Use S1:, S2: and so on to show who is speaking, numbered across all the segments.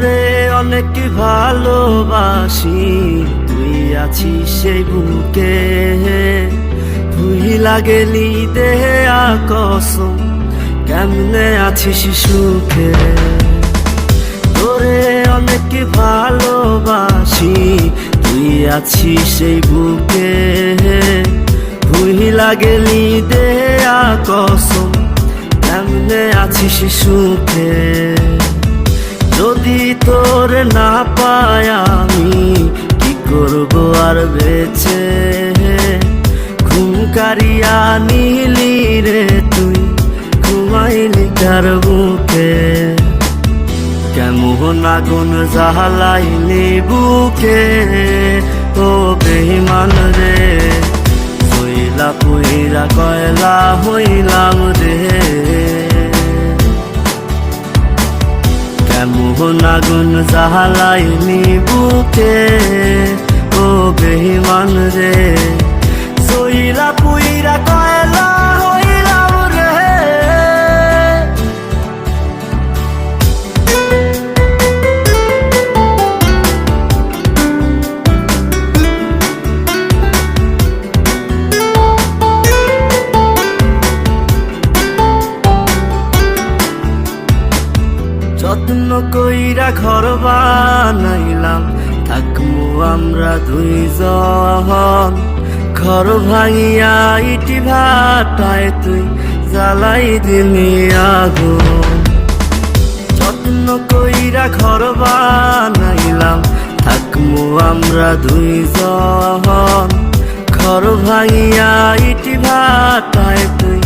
S1: তোরে অনেক ভালোবাসি, তুই আছিস সেই বুকে, ভুইলা গেলি দেহে কসম, কেমনে আছিস সুখে। তোরে অনেক ভালোবাসি, তুই আছিস সেই বুকে, ভুইলা গেলি দেহে কসম, কেমনে আছিস সুখে। যদি তোর না পাই আমি কি করবো আর বেঁচে, ঘুম কারিয়া নিলি রে তুই, ঘুমাইলি কার বুকে। কেমন আগুন জ্বালাইলি বুকে, ও বেঈমান রে, হইলা পুইরা কয়লা হইলাম রে। কেমন আগুন জ্বালাইলি বুকে, ও বেঈমান রে, সইলা পুইরা কয়লা হইলাম রে। যত্ন কইরা ঘর বানাইলাম, থাকমু আমরা দুইজন, ঘর ভাঙিয়া ইটি ভাটায় তুই জ্বালাই দিলি আগুন। যত্ন কইরা ঘর বানাইলাম, থাকমু আমরা দুইজন, ঘর ভাঙিয়া ইটি ভাটায় তুই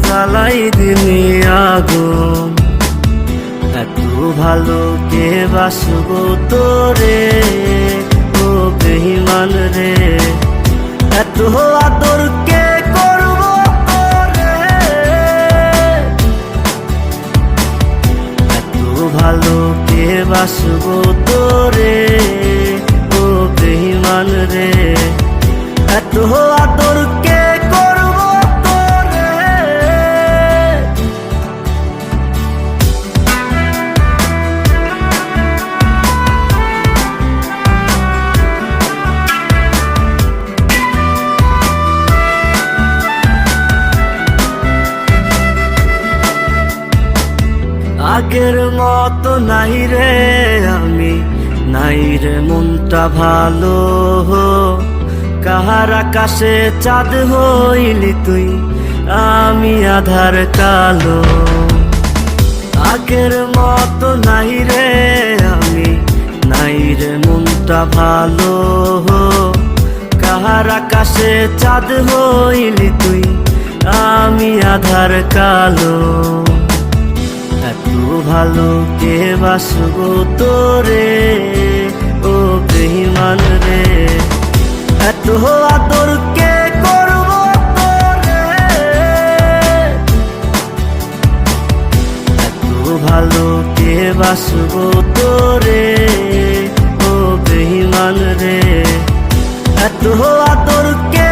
S1: জ্বালাই দিলি আগুন। এত ভালো কে বাসবো তোরে, ও বেঈমান রে, এত আদর কে করবো তোরে, এত ভালো কে বাসবো তোরে, ও বেঈমান রে, এত আদর কে করবো তোরে। আগের মতো নাই রে আমি, নাই রে মনটা ভালো, কাহার আকাশে চাঁদ হইলি তুই, আমি আধার কালো। আগের মতো নাই রে আমি, নাই রে মনটা ভালো, কাহার আকাশে চাঁদ হইলি তুই, আমি আধার কালো। এত ভালো কে বাসবো তোরে, ও বেঈমান রে, এত আদর কে করবো তোরে, এত ভালো কে বাসবো তোরে, ও বেঈমান রে, এত আদর কে